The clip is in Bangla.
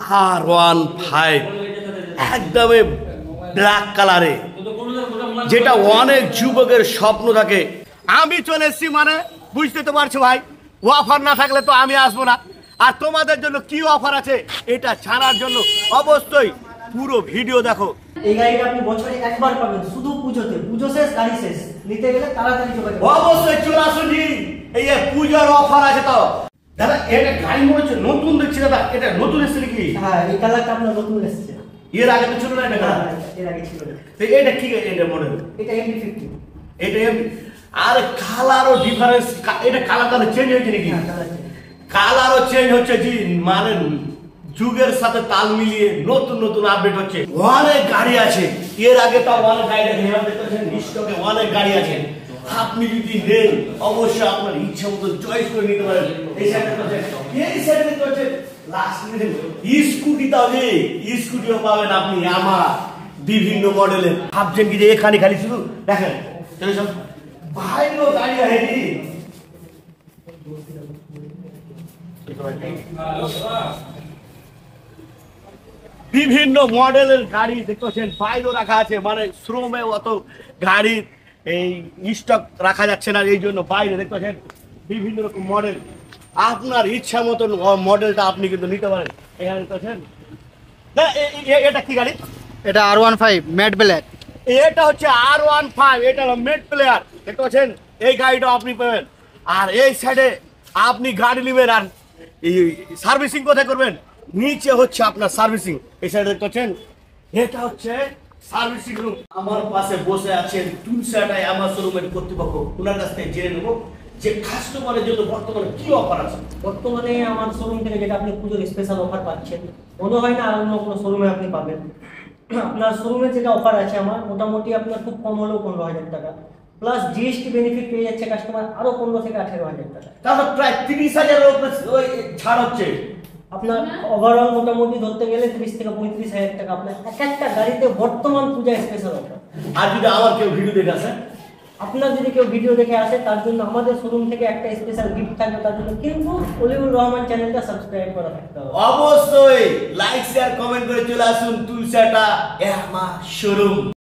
R15 একদমই ব্ল্যাক কালারে, যেটা অনেক যুবকের স্বপ্ন থাকে। আমি চলে এসেছি, মানে বুঝতে তো পারছো ভাই, অফার না থাকলে তো আমি আসবো না। আর তোমাদের জন্য কি অফার আছে এটা জানার জন্য অবশ্যই পুরো ভিডিও দেখো। এই গাড়িটা আপনি বছরে একবার পাবেন, শুধু পুজোতে। পুজো শেষ, গাড়ি শেষ। নিতে গেলে তাড়াতাড়ি যোগাযোগ। অবশ্যই চলে আসুন জি, এই পুজোর অফার আছে। তো দাদা এটা গাড়ি মনে হচ্ছে নতুন দেখছি। দাদা এটা নতুন এসেছে নাকি? হ্যাঁ, এই কালারটা আপনার নতুন এসেছে। এর আগে তো ছিল না এটা? এর আগে ছিল না। এটা কি এটা মডেল? এটা MT-50। এটা আর কালারও ডিফারেন্স, এটা কালার চেঞ্জ হয়েছে নাকি? কালারও চেঞ্জ হচ্ছে জি, মানে যুগের সাথে তাল মিলিয়ে নতুন নতুন আপডেট হচ্ছে। অনেক গাড়ি আছে, এর আগে তো অনেক গাড়ি দেখেন, স্টকে অনেক গাড়ি আছে। আপনি যদি নেন অবশ্যই আপনার ইচ্ছা মতো চয়েস করে নিতে পারেন। এই সাইডে হচ্ছে লাস্ট স্কুটি, তাহলে স্কুটিও পাবেন আপনি আমার বিভিন্ন মডেলের। ভাবছেন কি যে এখানে খালি শুধু দেখেন সব বাইরেও গাড়ি আছে। বিভিন্ন মডেলের গাড়ি দেখতেছেন, বাইরেও রাখা আছে। মানে শ্রমে অত গাড়ির এই স্টক রাখা যাচ্ছে না, এই জন্য বাইরে দেখতেছেন বিভিন্ন রকম মডেল। আপনার ইচ্ছা মতন মডেলটা আপনি কিন্তু নিতে পারেন। এখানে দেখতেছেন এটা কি গাড়ি? এটা R15 ম্যাট ব্ল্যাক। এটা হচ্ছে R15, এটা হলো মেট প্লেয়ার। দেখতে পাচ্ছেন এই গাড়িটা আপনি পাবেন। আর এই সাইডে আপনি গাড়ি নেবেন আর এই সার্ভিসিং কোথায় করবেন, নিচে হচ্ছে আপনার সার্ভিসিং। এই সাইডে দেখতে পাচ্ছেন এটা হচ্ছে সার্ভিসিং রুম। আমার পাশে বসে আছেন তুলসাটাই আমার শোরুমের কর্তৃপক্ষ। ওনার কাছ থেকে জেনে নেবো যে কাস্টমারের জন্য বর্তমানে কি অফার আছে। বর্তমানে আমার শোরুম থেকে যেটা আপনি পুজোর স্পেশাল অফার পাচ্ছেন, মনে হয় না আর অন্য কোনো শোরুমে আপনি পাবেন। আপনার শোরুমে যেটা অফার আছে আমার, মোটামুটি আপনার খুব কম হলেও 15,000 টাকা, প্লাস জিএসটি বেনিফিট পেয়ে যাচ্ছে কাস্টমার আরো 15 থেকে 18,000 টাকা। তাহলে প্রায় 30,000 ওই ছাড় হচ্ছে। আপনার ওভারঅল মোটামুটি ধরতে গেলে 30 থেকে 35,000 টাকা আপনার এক একটা গাড়িতে বর্তমান পূজা স্পেশাল অফার। আর যদি আমার কেউ ভিডিও দেখে আসে, আপনার যদি কেউ ভিডিও দেখে আসে, তার জন্য আমাদের শোরুম থেকে একটা স্পেশাল গিফট থাকবে। তার জন্য কিন্তু অলিউর রহমান চ্যানেলটা সাবস্ক্রাইব করা থাকতে হবে। অবশ্যই লাইক শেয়ার কমেন্ট করে চলে আসুন তুলসাটা আমার শোরুম।